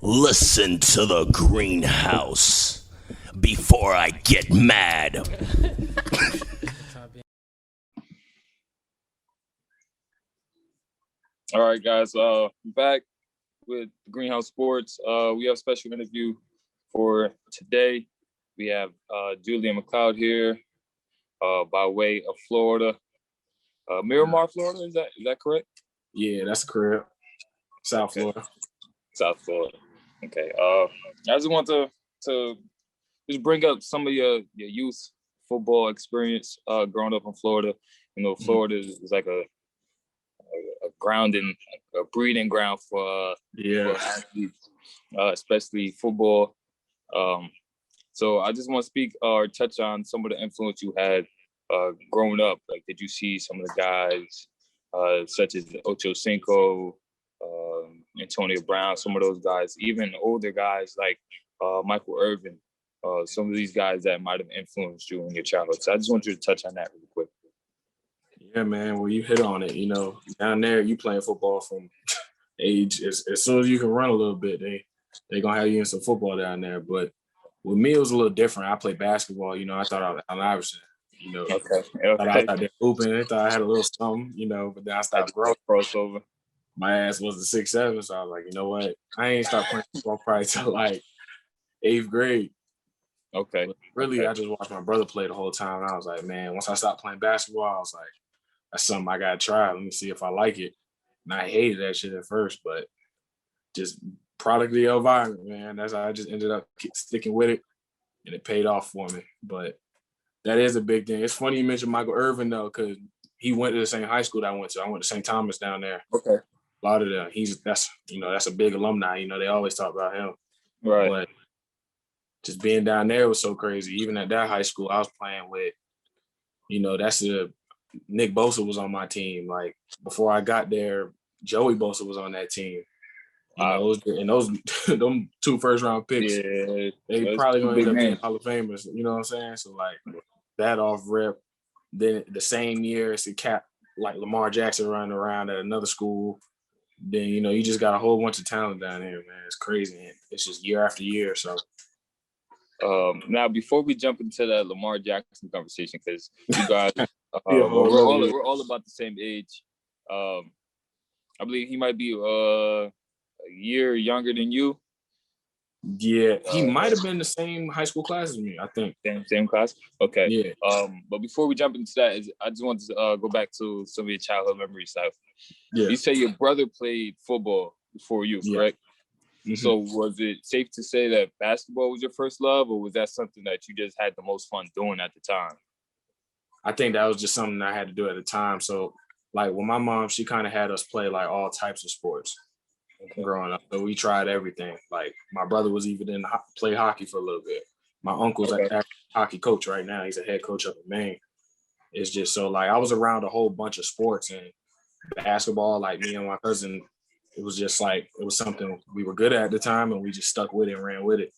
Listen to the greenhouse before I get mad. All right, guys. Back with Greenhouse Sports. We have a special interview for today. We have Julian McLeod here, by way of Florida, Miramar, Florida. Is that correct? Yeah, that's correct. South Okay. Florida. South Florida. Okay. I just want to just bring up some of your youth football experience growing up in Florida. You know, Florida is like a grounding, a breeding ground for athletes, especially football. So I just want to speak or touch on some of the influence you had growing up. Like, did you see some of the guys such as Ocho Cinco, Antonio Brown, some of those guys, even older guys like Michael Irvin, some of these guys that might have influenced you in your childhood? So I just want you to touch on that really quick. Yeah, man. Well, you hit on it. You know, down there, you playing football from age as soon as you can run a little bit. They gonna have you in some football down there. But with me, it was a little different. I played basketball. You know, I thought I was Allen Iverson. You know, Okay. thought I was out there hooping. I thought I had a little something. You know, but then I started growing. Crossover. My ass was a 6'7", so I was like, you know what? I ain't start playing football probably till like 8th grade. Okay. But really, Okay. I just watched my brother play the whole time, and I was like, man, once I stopped playing basketball, I was like, that's something I gotta try. Let me see if I like it. And I hated that shit at first, but just product of the environment, man. That's how I just ended up sticking with it, and it paid off for me. But that is a big thing. It's funny you mentioned Michael Irvin though, because he went to the same high school that I went to. I went to St. Thomas down there. Okay. A lot of them. That's a big alumni. You know, they always talk about him. Right. But just being down there was so crazy. Even at that high school, I was playing with, you know, Nick Bosa was on my team. Like before I got there, Joey Bosa was on that team. You know, and those them 2 first-round picks, Yeah, they probably gonna end up being Hall of Famers. You know what I'm saying? So like that off rip. Then the same year, it's a cap like Lamar Jackson running around at another school. Then you know you just got a whole bunch of talent down here, man. It's crazy. It's just year after year. So now before we jump into the Lamar Jackson conversation, because you guys, we're all about the same age. I believe he might be a year younger than you. Yeah, he might have been the same high school class as me, I think. Same class? Okay. Yeah. But before we jump into that, I just wanted to go back to some of your childhood memories. Now, Yeah. you say your brother played football before you, correct? Mm-hmm. So was it safe to say that basketball was your first love, or was that something that you just had the most fun doing at the time? I think that was just something I had to do at the time. So, like, with my mom, she kind of had us play, like, all types of sports growing up. So we tried everything. Like, my brother was even play hockey for a little bit. My uncle's a hockey coach right now. He's a head coach up in Maine. It's just so, like, I was around a whole bunch of sports, and basketball, like, me and my cousin, it was just like, it was something we were good at the time, and we just stuck with it and ran with it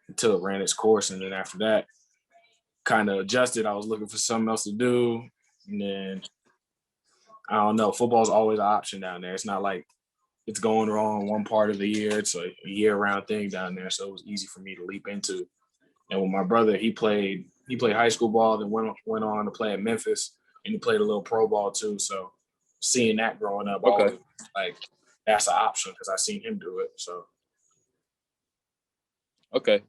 until it ran its course. And then after that, kind of adjusted. I was looking for something else to do. And then, I don't know, football's always an option down there. It's not like it's going wrong one part of the year. It's a year-round thing down there. So it was easy for me to leap into. And with my brother, he played high school ball, then went on to play at Memphis, and he played a little pro ball too. So seeing that growing up, always, like, that's an option because I seen him do it. So okay.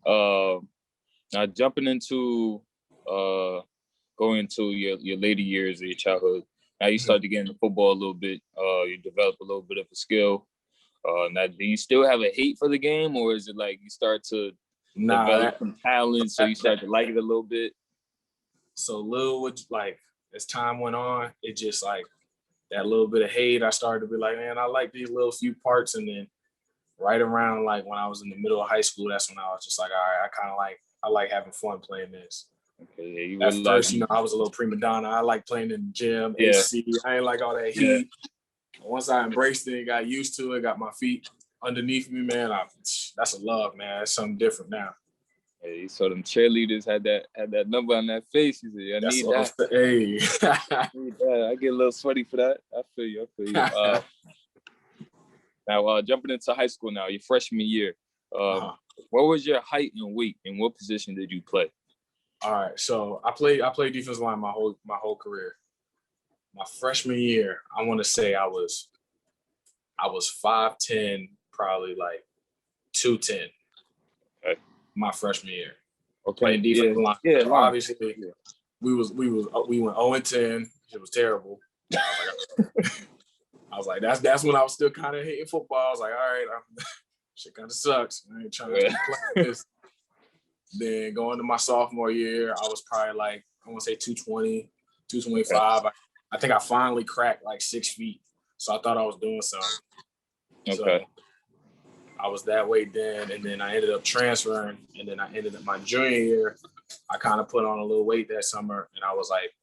Now jumping into going into your later years of your childhood. Now you start to get into football a little bit. You develop a little bit of a skill. Now, do you still have a hate for the game, or is it like you start to develop some talent, so you start to like it a little bit? So like as time went on, it just like that little bit of hate. I started to be like, man, I like these little few parts, and then right around like when I was in the middle of high school, that's when I was just like, all right, I like having fun playing this. Okay, yeah. At first, you know, I was a little prima donna. I like playing in the gym, AC. I ain't like all that heat. Once I embraced it and got used to it, got my feet underneath me, man, that's a love, man. It's something different now. Hey, so them cheerleaders had that number on that face. You said, I need that. Hey. I need that. I get a little sweaty for that. I feel you. Now, jumping into high school now, your freshman year. What was your height and weight, and what position did you play? All right, so I played defensive line my whole career. My freshman year, I want to say I was 5'10", probably like 210. Okay. My freshman year. Okay. Playing defensive line. Yeah, So obviously, we went 0-10. It was terrible. I was like, that's when I was still kind of hating football. I was like, all right, shit kind of sucks. I ain't trying to play this. Then going to my sophomore year, I was probably like, I want to say 220, 225. Okay. I think I finally cracked like 6 feet. So I thought I was doing something. Okay. So I was that way then. And then I ended up transferring. And then I ended up my junior year. I kind of put on a little weight that summer. And I was like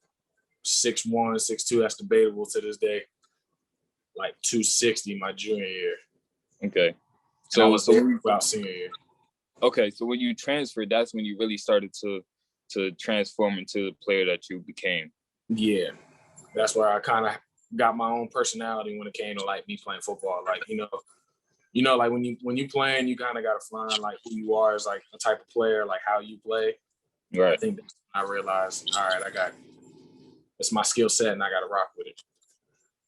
6'1", 6'2". That's debatable to this day. Like 260 my junior year. Okay. So I was there about senior year. Okay, so when you transferred, that's when you really started to transform into the player that you became. Yeah, that's where I kind of got my own personality when it came to like me playing football. Like you know, like when you playing, you kind of got to find like who you are as like a type of player, like how you play. Right. I think I realized, all right, it's my skill set, and I got to rock with it.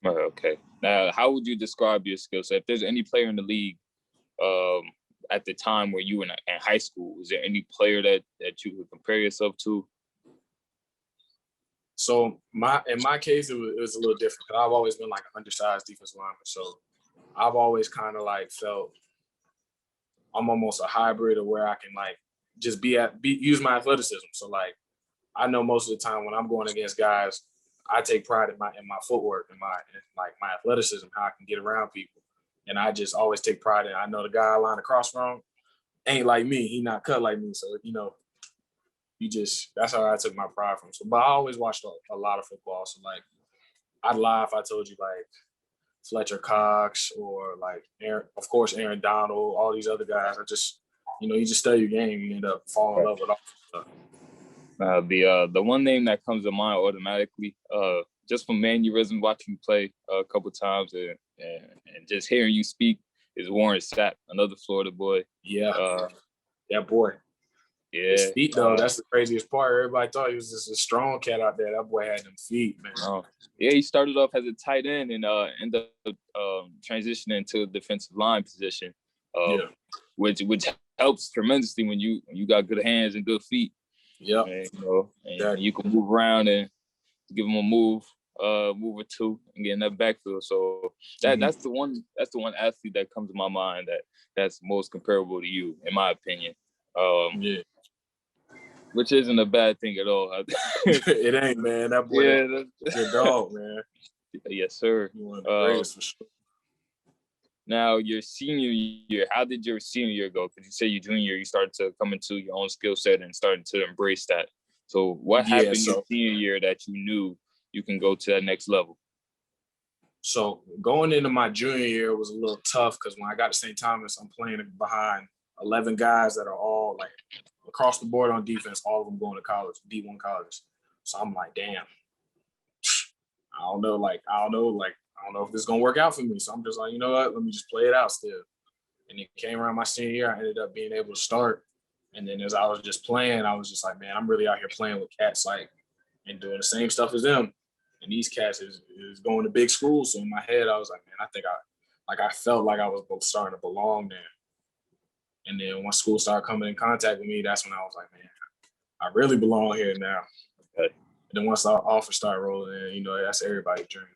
Okay. Now, how would you describe your skill set? If there's any player in the league, at the time where you were in high school, was there any player that you would compare yourself to? So in my case, it was a little different because I've always been like an undersized defensive lineman. So I've always kind of like felt I'm almost a hybrid of where I can like just use my athleticism. So like I know most of the time when I'm going against guys, I take pride in my footwork and my athleticism, how I can get around people. And I just always take pride in. I know the guy I line across from ain't like me. He not cut like me. So, that's how I took my pride from. So, but I always watched a lot of football. So, like, I'd lie if I told you, like, Fletcher Cox or, like, Aaron Donald, all these other guys. I just, you just study your game. You end up falling in love with all stuff. The one name that comes to mind automatically, just from mannerism, watching you play a couple times and just hearing you speak, is Warren Sapp, another Florida boy. Yeah, that boy. Yeah, his feet though, that's the craziest part. Everybody thought he was just a strong cat out there. That boy had them feet, man. Yeah, he started off as a tight end and ended up transitioning to a defensive line position, which helps tremendously when you got good hands and good feet. Yeah, and you can move around and give them a move or two and get in that backfield. So that's the one athlete that comes to my mind that's most comparable to you, in my opinion. Which isn't a bad thing at all. It ain't, man. That boy, that's your dog, man. Yes, sir. You're one of the greatest for sure. Now, your senior year, how did your senior year go? Because you say your junior year, you started to come into your own skill set and started to embrace that. So what happened your senior year that you knew you can go to that next level? So going into my junior year was a little tough because when I got to St. Thomas, I'm playing behind 11 guys that are all like across the board on defense, all of them going to college, D1 college. So I'm like, damn, I don't know if this is going to work out for me. So I'm just like, you know what, let me just play it out still. And it came around my senior year, I ended up being able to start. And then as I was just playing, I was just like, man, I'm really out here playing with cats like and doing the same stuff as them. And these cats is going to big schools. So in my head, I was like, man, I think I felt like I was starting to belong there. And then once school started coming in contact with me, that's when I was like, man, I really belong here now. Okay. And then once the offer started rolling in, that's everybody's dream.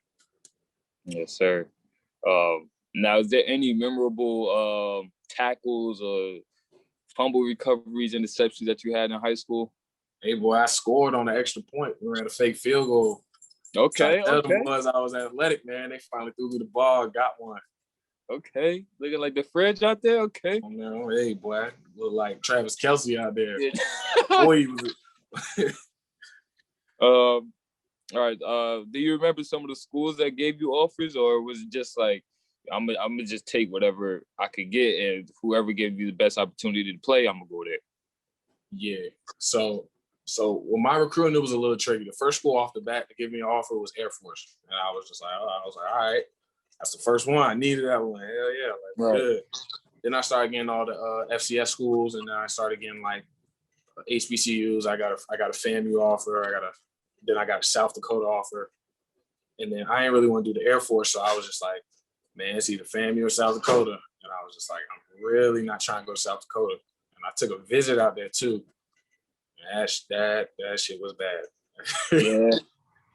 Yes, sir. Now, is there any memorable tackles or fumble recoveries, interceptions that you had in high school? Hey, boy, I scored on an extra point. We ran a fake field goal. Okay. I was athletic, man. They finally threw me the ball, got one. Okay, looking like the fridge out there. Okay. Oh, no, hey, boy, look like Travis Kelce out there. Boy, all right. Do you remember some of the schools that gave you offers, or was it just like I'm gonna just take whatever I could get, and whoever gave you the best opportunity to play, I'm gonna go there? Yeah. So with my recruiting, it was a little tricky. The first school off the bat to give me an offer was Air Force, and I was like, all right. That's the first one. I needed that one. Hell yeah. Like, good. then I started getting all the FCS schools, and then I started getting like HBCUs. I got a FAMU offer. Then I got a South Dakota offer, and then I didn't really want to do the Air Force, so I was just like, man, it's either FAMU or South Dakota, and I was just like, I'm really not trying to go to South Dakota. And I took a visit out there too. And that shit was bad. Yeah.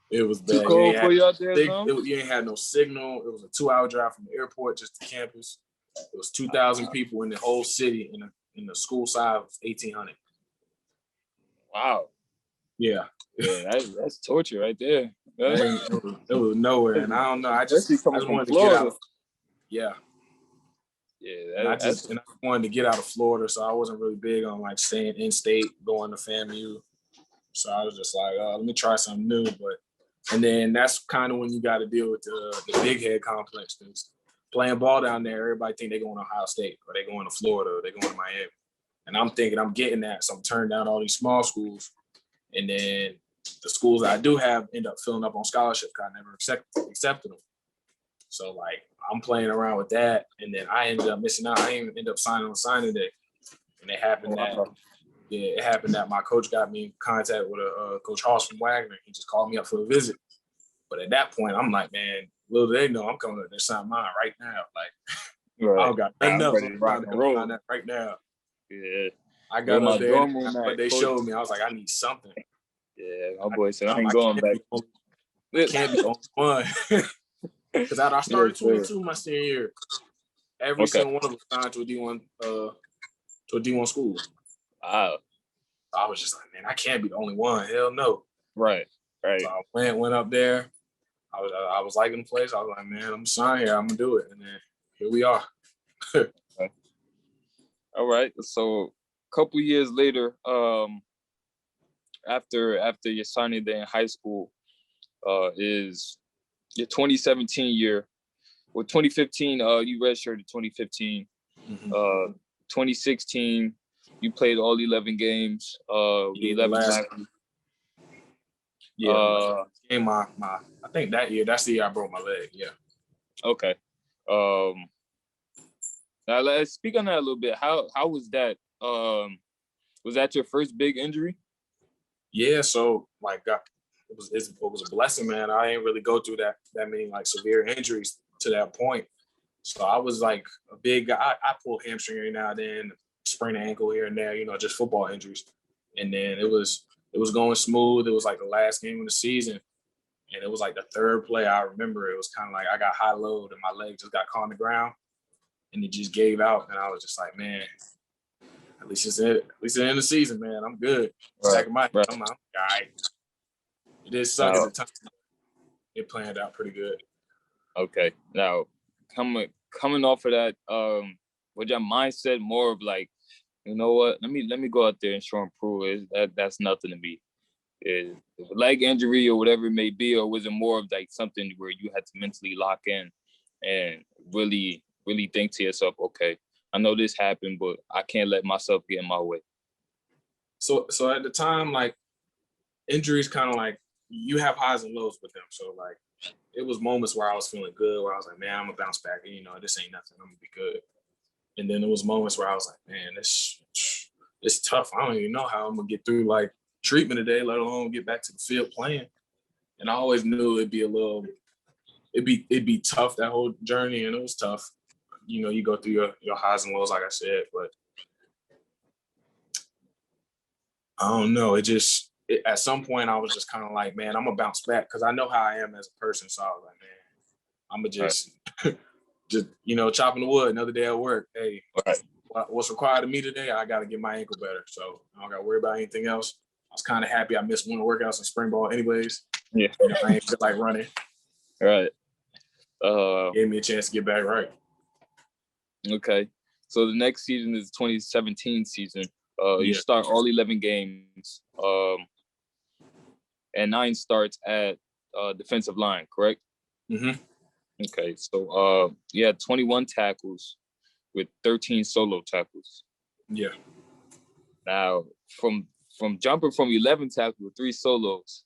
It was Too bad. cold for you out there, You ain't had no signal. It was a 2-hour drive from the airport just to campus. It was 2,000 people in the whole city. In the school side, it was 1,800. Wow. Yeah. Yeah, that's torture right there. It was nowhere, and I don't know. I just Especially coming wanted from to get Florida. out. Yeah. Yeah, And I wanted to get out of Florida, so I wasn't really big on like staying in state, going to FAMU. So I was just like, let me try something new. And then that's kind of when you got to deal with the big head complex, because playing ball down there, everybody think they're going to Ohio State, or they're going to Florida, or they're going to Miami. And I'm thinking I'm getting that, so I'm turning down all these small schools. And then the schools that I do have end up filling up on scholarship because I never accepted them. So like I'm playing around with that, and then I ended up missing out. I didn't even end up signing on signing day, and it happened that my coach got me in contact with Coach Hoss from Wagner. He just called me up for a visit. But at that point, I'm like, man, little do they know I'm coming to sign mine right now. Like, right. I don't got nothing else. Ready to rock and roll On that right now. Yeah. I got up there, but they coach. showed me. I was like, I need something. Yeah, my boy said I ain't going back. Can't be on one. Because I started 22 my senior year. Every single one of them signed to a D1 school. Wow. I was just like, man, I can't be the only one. Hell no. Right. So I went up there. I was liking the place. I was like, man, I'm gonna sign here. I'm gonna do it. And then here we are. All right. So a couple years later, after your signing day in high school, is your 2017 year. Well, 2015, you redshirted 2015. Mm-hmm. 2016, you played all 11 games. 11 tackles. Yeah. I think that's the year I broke my leg. Yeah. Okay. Now let's speak on that a little bit. How was that? Was that your first big injury? Yeah. So like, it was a blessing, man. I didn't really go through that many like severe injuries to that point. So I was like a big guy. I pull hamstring every now and then, sprain an ankle here and there, just football injuries. And then it was going smooth. It was like the last game of the season. And it was like the third play. I remember it was kind of like I got high load and my leg just got caught on the ground and it just gave out. And I was just like, man, at least it's it. At least it's the end of the season, man. I'm good. Right. I'm all right. It did suck at the time. It planned out pretty good. Okay. Now, coming off of that, was your mindset more of like, you know what? Let me go out there and show and prove that's nothing to me. Is a leg injury or whatever it may be, or was it more of like something where you had to mentally lock in and really, really think to yourself, okay, I know this happened, but I can't let myself get in my way. So at the time, like injuries kind of like you have highs and lows with them. So like it was moments where I was feeling good, where I was like, man, I'm gonna bounce back. And, this ain't nothing. I'm gonna be good. And then there was moments where I was like, man, it's tough. I don't even know how I'm gonna get through like treatment today, let alone get back to the field playing. And I always knew it'd be tough, that whole journey, and it was tough. You go through your highs and lows, like I said, but I don't know. At some point I was just kind of like, man, I'm gonna bounce back because I know how I am as a person. So I was like, man, I'm gonna just chopping the wood, another day at work. Hey, what's required of me today? I got to get my ankle better. So I don't got to worry about anything else. I was kind of happy I missed one of the workouts in spring ball anyways. Yeah. I ain't feel like running. Right. Gave me a chance to get back right. Okay. So the next season is 2017 season. You start all 11 games. And 9 starts at defensive line, correct? Mm-hmm. Okay. So you had 21 tackles with 13 solo tackles. Yeah. Now from jumping from 11 tackles with 3 solos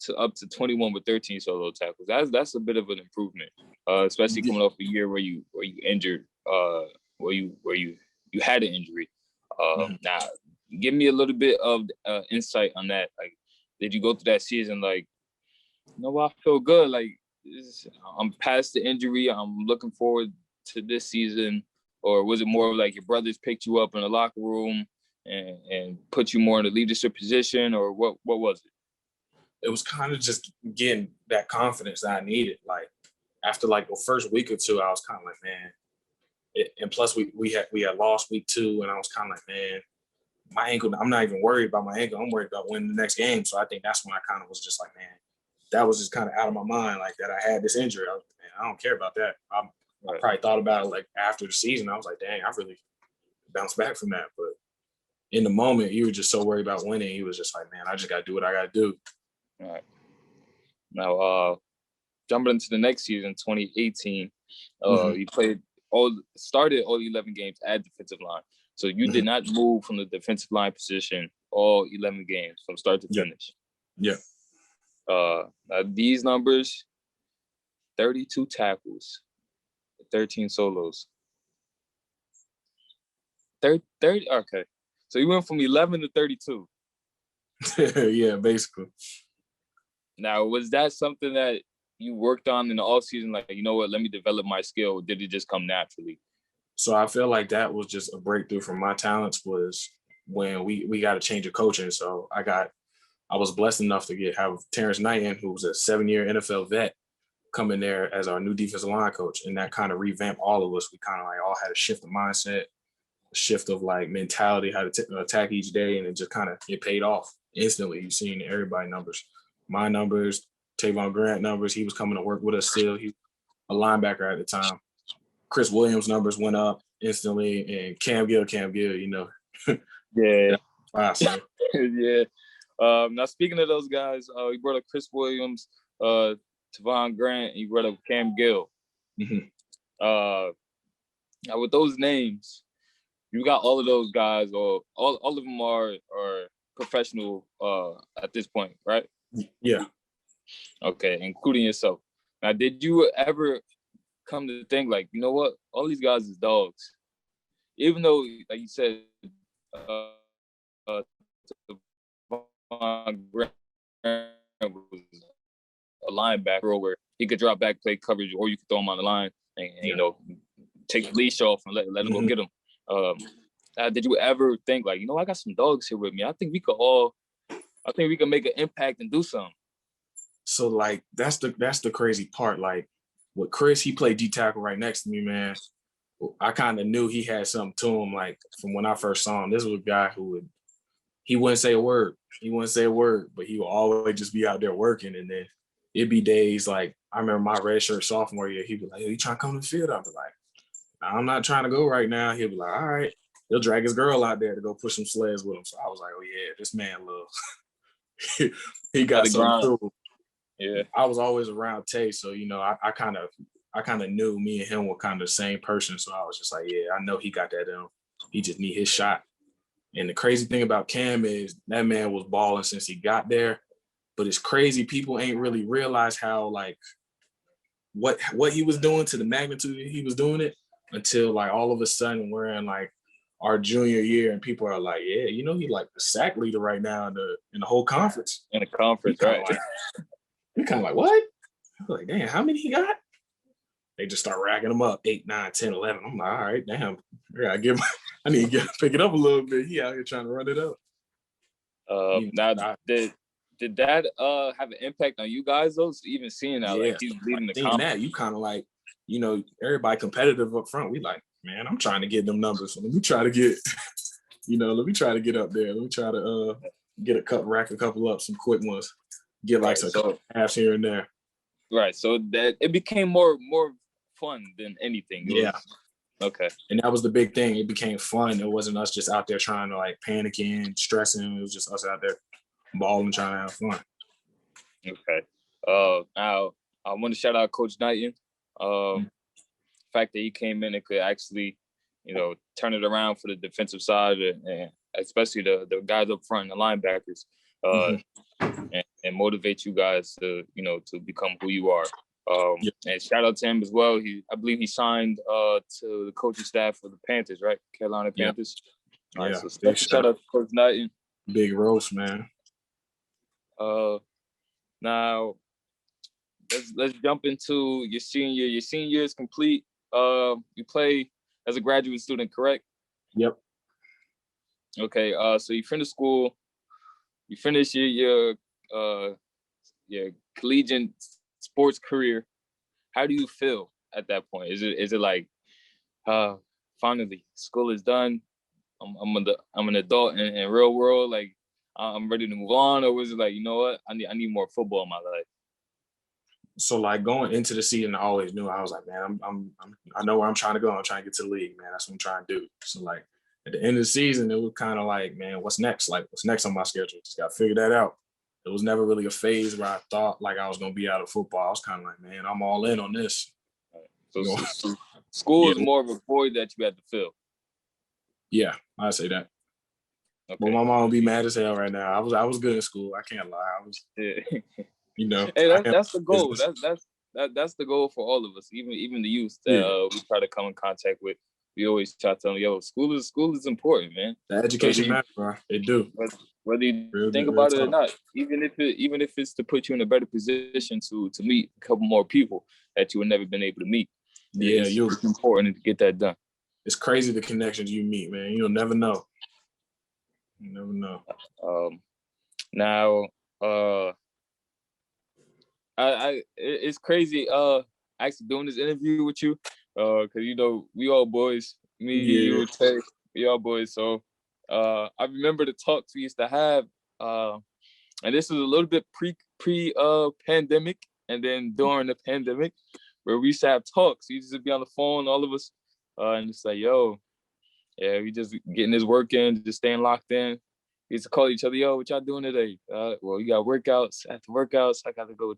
to up to 21 with 13 solo tackles, that's a bit of an improvement, especially coming off a year where you injured you had an injury. Mhm. Now, give me a little bit of insight on that. Like, did you go through that season like, I feel good. Like, I'm past the injury. I'm looking forward to this season. Or was it more like your brothers picked you up in the locker room and put you more in a leadership position, or what was it? It was kind of just getting that confidence that I needed. Like after like the first week or two, I was kind of like, man. And plus, we had lost week 2, and I was kind of like, man, my ankle. I'm not even worried about my ankle. I'm worried about winning the next game. So I think that's when I kind of was just like, man, that was just kind of out of my mind, like that I had this injury. I was, man, I don't care about that. I probably thought about it like after the season. I was like, dang, I really bounced back from that. But in the moment, you were just so worried about winning. He was just like, man, I just got to do what I got to do. All right. Now, jumping into the next season, 2018, you started all 11 games at defensive line. So you did not move from the defensive line position all 11 games from start to finish. Yeah. Now these numbers, 32 tackles, 13 solos. 30, okay. So you went from 11 to 32. Yeah, basically. Now, was that something that you worked on in the offseason? Like, you know what, let me develop my skill. Or did it just come naturally? So I feel like that was just a breakthrough from my talents was when we got a change of coaching. So I was blessed enough to have Terrence Knighton, who was a 7-year NFL vet, come in there as our new defensive line coach. And that kind of revamped all of us. We kind of like all had a shift of mindset, a shift of like mentality, how to attack each day. And it just kind of, it paid off instantly. You've seen everybody numbers, my numbers, Tavon Grant numbers. He was coming to work with us still. He was a linebacker at the time. Chris Williams' numbers went up instantly, and Cam Gill, you know. Yeah. Awesome. Yeah. Now, speaking of those guys, you brought up Chris Williams, Tavon Grant, and you brought up Cam Gill. Mm-hmm. Now, with those names, you got all of those guys, or all of them are professional at this point, right? Yeah. Okay, including yourself. Now, did you ever come to think like, you know what, all these guys is dogs, even though, like you said, Tavon Grant was a linebacker where he could drop back, play coverage, or you could throw him on the line and you know, take the leash off and let him go get him. Did you ever think like, you know, I got some dogs here with me. I think we could make an impact and do something. So like that's the crazy part. Like with Chris, he played D tackle right next to me, man. I kind of knew he had something to him. Like from when I first saw him, this was a guy who he wouldn't say a word. He wouldn't say a word, but he would always just be out there working. And then it'd be days like I remember my redshirt sophomore year. He'd be like, "Hey, you trying to come to the field?" I'd be like, "I'm not trying to go right now." He'll be like, "All right." He'll drag his girl out there to go push some sleds with him. So I was like, "Oh yeah, this man loves." He got some too. Yeah, I was always around Tay, so you know, I kind of knew me and him were kind of the same person. So I was just like, yeah, I know he got that in him. He just need his shot. And the crazy thing about Cam is that man was balling since he got there. But it's crazy. People ain't really realized how like what he was doing to the magnitude he was doing it until like all of a sudden we're in like our junior year and people are like, yeah, you know, he like the sack leader right now in the whole conference. In the conference, right? We kind of like, what? I was like, damn, how many he got? They just start racking them up, 8, 9, 10, 11. I'm like, all right, damn. I need to pick it up a little bit. He out here trying to run it up. Now, did that have an impact on you guys though? So even seeing that, like he's leading the conference. That, you kind of like, you know, everybody competitive up front. We like, man, I'm trying to get them numbers. So let me try to get, let me try to get up there. Let me try to rack a couple up, some quick ones. Get like some halves here and there. Right. So that it became more fun than anything. Yeah. Okay. And that was the big thing. It became fun. It wasn't us just out there trying to like panicking, stressing. It was just us out there balling, trying to have fun. Okay. Now I want to shout out Coach Knighton. The fact that he came in and could actually, turn it around for the defensive side and especially the guys up front and the linebackers. And motivate you guys to, to become who you are. Yeah. And shout out to him as well. I believe he signed to the coaching staff for the Panthers, right? Carolina Yeah. Panthers. All right, Yeah. so Big shout out to Coach Knighton. Big roast, man. Now let's jump into your senior. Your senior is complete. You play as a graduate student, correct? Yep. Okay. So you finish school. You finish your collegiate sports career. How do you feel at that point? Is it like, finally school is done? I'm an adult in real world. Like I'm ready to move on, or was it like, you know what? I need more football in my life. So like going into the season, I always knew I was like, man, I know where I'm trying to go. I'm trying to get to the league, man. That's what I'm trying to do. So like at the end of the season, it was kind of like, man, what's next? Like what's next on my schedule? Just got to figure that out. It was never really a phase where I thought like I was gonna be out of football. I was kind of like, man, I'm all in on this. So, You know? so school is Yeah. more of a void that you had to fill. Yeah, I say that. Okay. But my mom would be mad as hell right now. I was good in school. I can't lie. I was, Yeah. you know. Hey, that's the goal. Business. That's the goal for all of us, even the youth that we try to come in contact with. We always try to tell them, yo, school is important, man. The education matters, bro. It do. Whether you Real think good, about real it or not, even if it's to put you in a better position to meet a couple more people that you would never been able to meet. Yeah, it's important to get that done. It's crazy the connections you meet, man. You'll never know. You never know. Now, it's crazy. Actually doing this interview with you, because you know we all boys. Me, you, Tay, we all boys. So, I remember the talks we used to have. And this was a little bit pre pandemic, and then during the pandemic, where we used to have talks. We used to be on the phone, all of us, and just like, yo, yeah, we just getting this work in, just staying locked in. We used to call each other, yo, what y'all doing today? Well, you got workouts. After workouts, I got to go.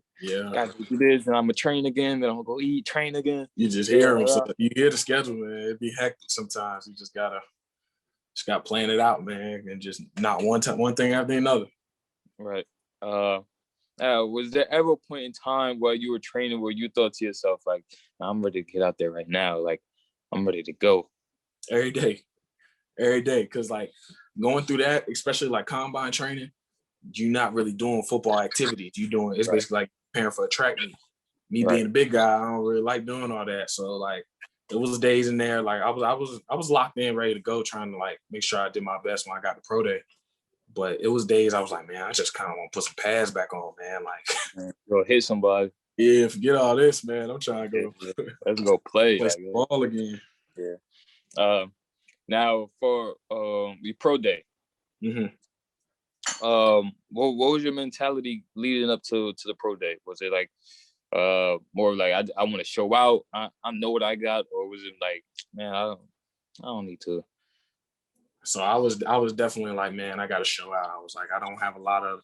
Got to do this, and I'm gonna train again. Then I'm gonna go eat, train again. You just hear them. So you hear the schedule, man. It'd be hectic sometimes. You just gotta plan it out, man, and just not one thing after another. Right. Was there ever a point in time where you were training where you thought to yourself, like, I'm ready to get out there right now. Like, I'm ready to go. Every day. Cause like going through that, especially like combine training, you're not really doing football activities. It's basically like preparing for a track meet. Me being a big guy, I don't really like doing all that. So like it was days in there, like I was locked in, ready to go, trying to like make sure I did my best when I got the pro day. But it was days I was like, man, I just kind of want to put some pads back on, man. Like, go hit somebody. Yeah, forget all this, man. I'm trying to go. Let's go play ball again. Yeah. Now for the pro day. Mm-hmm. What was your mentality leading up to the pro day? Was it like more like I want to show out, I know what I got, or was it like, man, I don't need to? So I was definitely like, man, I got to show out. I was like, I don't have a lot of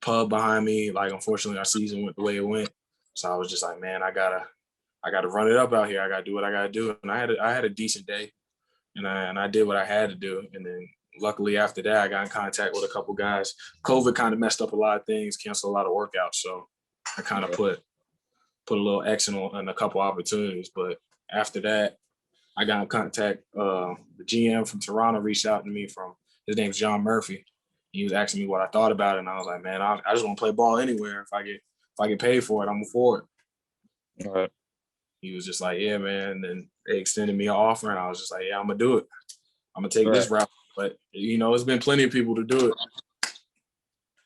pub behind me. Like, unfortunately, our season went the way it went. So I was just like, man, I gotta run it up out here. I gotta do what I gotta do. And I had a decent day, and I did what I had to do. And then luckily after that, I got in contact with a couple guys. COVID kind of messed up a lot of things, canceled a lot of workouts. So I kind of put a little X on a couple opportunities. But after that, I got in contact. The GM from Toronto reached out to me. His name's John Murphy. He was asking me what I thought about it, and I was like, man, I just want to play ball anywhere. If I get paid for it, I'm for it. All right. He was just like, yeah, man. And then they extended me an offer, and I was just like, yeah, I'm gonna do it. I'm gonna take this route. But it's been plenty of people to do it.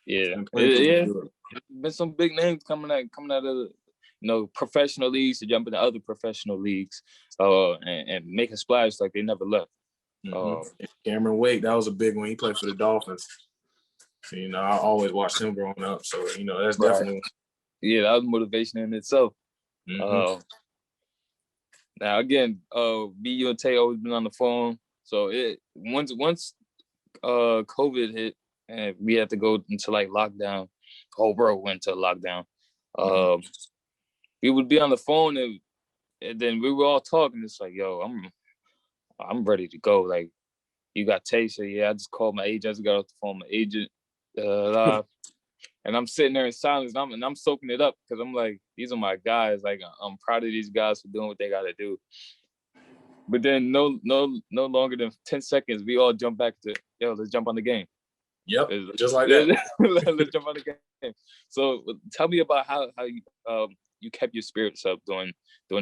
Yeah, there's been some big names coming out of professional leagues to jump into other professional leagues, and make a splash like they never left. Mm-hmm. Cameron Wake, that was a big one. He played for the Dolphins. So, I always watched him growing up. So, that's definitely. Yeah, that was motivation in itself. Mm-hmm. Now, again, you and Tay always been on the phone. So once COVID hit and we had to go into like lockdown, the whole world went to lockdown. We would be on the phone and then we were all talking. It's like, yo, I'm ready to go. Like, you got Tay, so yeah, I just called my agent. I just got off the phone with my agent. And I'm sitting there in silence, and I'm soaking it up because I'm like, these are my guys. Like, I'm proud of these guys for doing what they got to do. But then no longer than 10 seconds, we all jump back to, yo, let's jump on the game. Yep, just like that. Let's jump on the game. So tell me about how you kept your spirits up during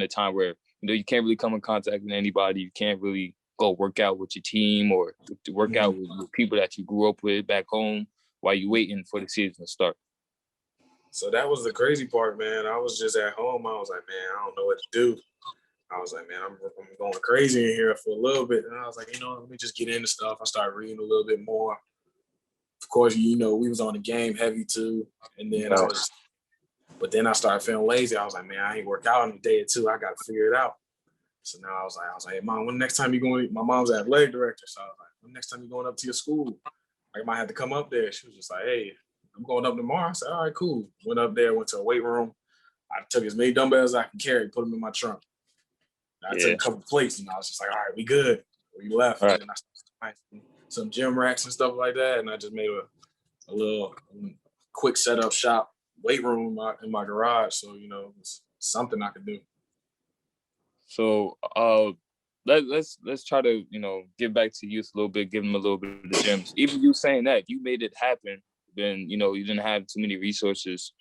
a time where, you know, you can't really come in contact with anybody. You can't really go work out with your team or to work out with people that you grew up with back home while you waiting for the season to start. So that was the crazy part, man. I was just at home. I was like, man, I don't know what to do. I was like, man, I'm going crazy in here for a little bit. And I was like, you know, let me just get into stuff. I started reading a little bit more. Of course, you know, we was on the game heavy too. And then but then I started feeling lazy. I was like, man, I ain't work out in a day or two. I got to figure it out. So now I was like, hey, Mom, when next time you going? My mom's an athletic director. So I was like, when next time you going up to your school? I might have to come up there. She was just like, hey, I'm going up tomorrow. I said, all right, cool. Went up there, went to a weight room. I took as many dumbbells as I can carry, put them in my trunk. I took a couple plates, and I was just like, all right, we good. We left. Right. And then I started some gym racks and stuff like that, and I just made a little quick setup shop weight room in my garage. So, you know, it's something I could do. So let's try to, you know, give back to youth a little bit, give them a little bit of the gyms. Even you saying that, you made it happen. Then, you know, you didn't have too many resources.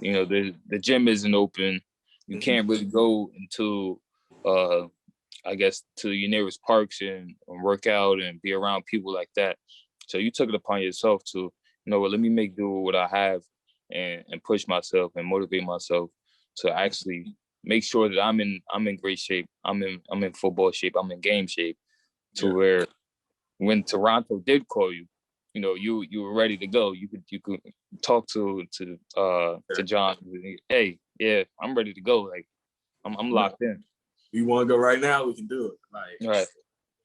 You know, the gym isn't open. You can't really go into I guess to your nearest parks and work out and be around people like that. So you took it upon yourself to, you know what, let me make do with what I have and push myself and motivate myself to actually make sure that I'm in great shape. I'm in football shape. I'm in game shape to where when Toronto did call you, you know, you were ready to go. You could talk to John. Hey, yeah, I'm ready to go. Like I'm locked in. You want to go right now? We can do it. Like, right.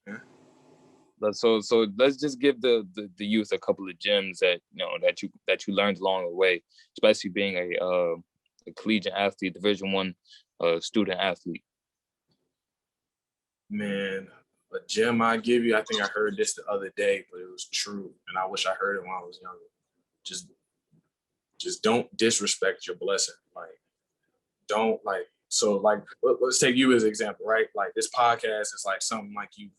Yeah. So let's just give the youth a couple of gems that, you know, that you learned along the way, especially being a collegiate athlete, Division I student athlete. Man, a gem I give you, I think I heard this the other day, but it was true, and I wish I heard it when I was younger. Just don't disrespect your blessing. Like, don't like. So like, let's take you as an example, right? Like this podcast is like something like you,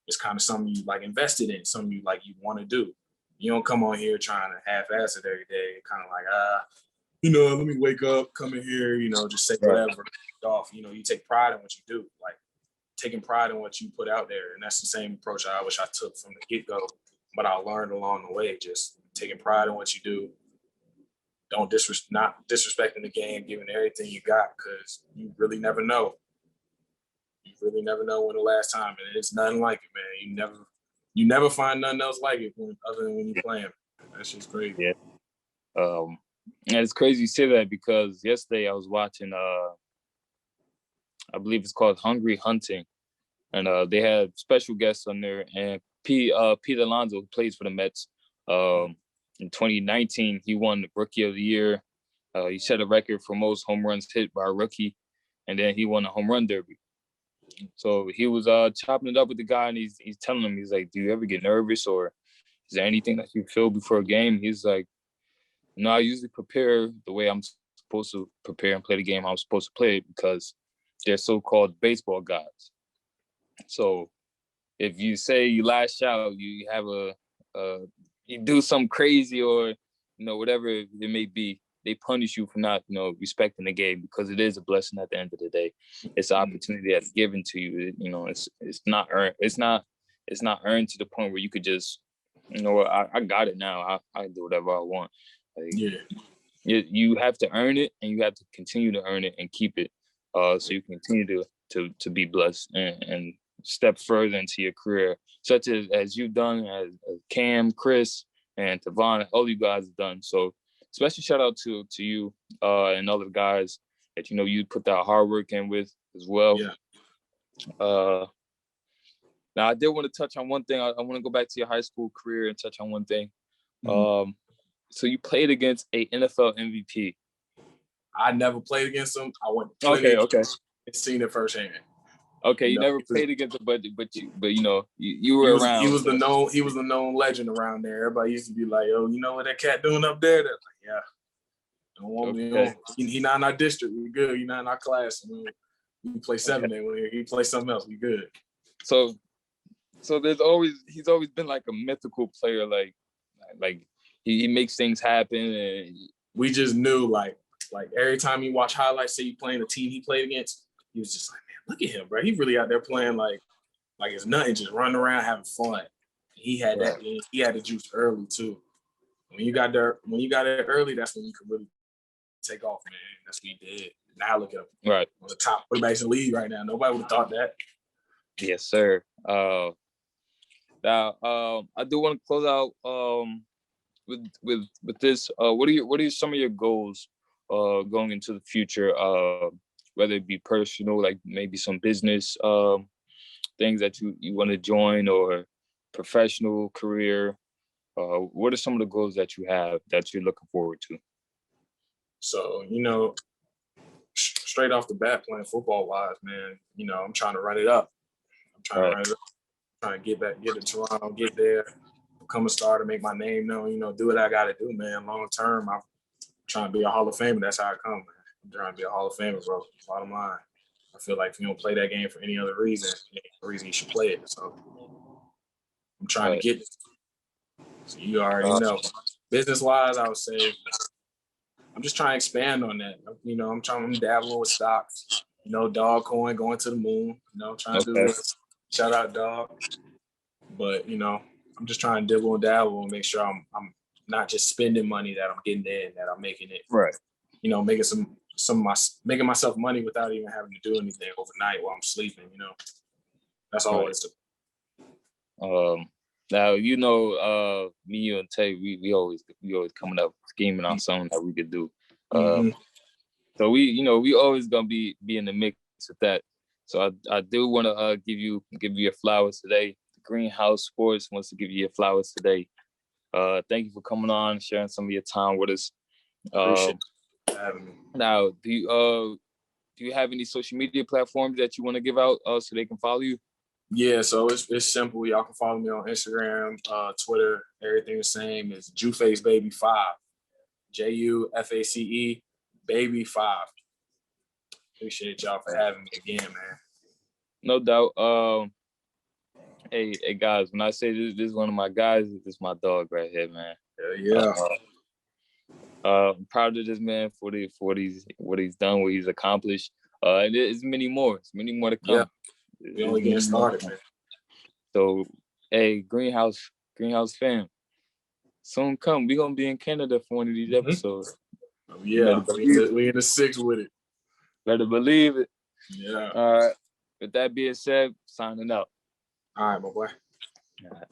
it's kind of something you like invested in, something you like you want to do. You don't come on here trying to half-ass it every day, kind of like, you know, let me wake up, come in here, you know, just say whatever off. You know, you take pride in what you do, like taking pride in what you put out there. And that's the same approach I wish I took from the get-go, but I learned along the way, just taking pride in what you do. Don't not disrespecting the game, giving everything you got, because you really never know. You really never know when the last time, and it's nothing like it, man. You never find nothing else like it other than when you're playing. That's just crazy. Yeah. And it's crazy you say that because yesterday I was watching I believe it's called Hungry Hunting, and they had special guests on there, and Pete Alonso, who plays for the Mets. In 2019, he won the Rookie of the Year. He set a record for most home runs hit by a rookie, and then he won a home run derby. So he was chopping it up with the guy, and he's telling him, he's like, do you ever get nervous, or is there anything that you feel before a game? He's like, no, I usually prepare the way I'm supposed to prepare and play the game I'm supposed to play, because they're so-called baseball gods. So if you say you lash out, you have you do something crazy, or, you know, whatever it may be, they punish you for not, you know, respecting the game, because it is a blessing at the end of the day. It's an opportunity that's given to you. You know, it's not earned. It's not earned to the point where you could just, you know, I got it now. I can do whatever I want. Like, you have to earn it, and you have to continue to earn it and keep it, so you can continue to be blessed and step further into your career, such as you've done, as Cam, Chris, and Tavon, all you guys have done. So special shout out to you and other guys that, you know, you put that hard work in with as well. Yeah. Now I did want to touch on one thing. I want to go back to your high school career and touch on one thing. So you played against a NFL MVP. I never played against him. I went okay. And seen it firsthand. Okay, You you know, never played against him, but you were around. He was the known legend around there. Everybody used to be like, "Yo, you know what that cat doing up there?" They're like, "Yeah, don't want me. Okay. He not in our district. We good. He not in our class. I mean, we play 7A. When he play something else, we good." So he's always been like a mythical player, like he makes things happen, and We just knew like every time you watch highlights, say you playing the team he played against, he was just like, "Man, look at him, bro. He really out there playing like it's nothing, just running around having fun." He had that. He had the juice early too. When you got there early, that's when you could really take off, man. That's what he did. Now look at him. right. One of the top quarterbacks in the league right now. Nobody would have thought that. Yes, sir. Now, I do want to close out with this. What are some of your goals going into the future? Whether it be personal, like maybe some business things that you want to join, or professional career. What are some of the goals that you have that you're looking forward to? So, straight off the bat, playing football wise, man, I'm trying to run it up. Trying to get to Toronto, get there, become a starter, make my name known, do what I got to do, man. Long term, I'm trying to be a Hall of Famer. That's how I come, man. I'm trying to be a Hall of Famer, bro. Bottom line. I feel like if you don't play that game for any other reason, you should play it. So I'm trying to get it. So you already know. Business wise, I would say I'm just trying to expand on that. I'm dabbling with stocks, dog coin going to the moon, trying to do this. Shout out dog. But I'm just trying to dibble and dabble and make sure I'm not just spending money, that I'm getting in, that I'm making it. Right. Making myself money without even having to do anything overnight while I'm sleeping, That's always now me, you, and Tay, we always coming up scheming on something that we could do. So we always gonna be in the mix with that. So I do want to give you your flowers today. The Greenhouse Sports wants to give you your flowers today. Thank you for coming on, sharing some of your time with us. Appreciate having me. Now, do you have any social media platforms that you want to give out so they can follow you? Yeah, so it's simple. Y'all can follow me on Instagram, Twitter, everything the same. It's Juface Baby 5. JUFACE Baby 5. Appreciate y'all for having me again, man. No doubt. Hey guys, when I say this is one of my guys, this is my dog right here, man. Yeah. I'm proud of this man for what he's done, what he's accomplished. And there's many more. There's many more to come. Yeah. We only getting started, man. So, hey, Greenhouse fam, soon come. We're gonna be in Canada for one of these episodes. Yeah, we in the 6 with it. Better believe it. Yeah. All right. With that being said, signing out. All right, my boy. All right.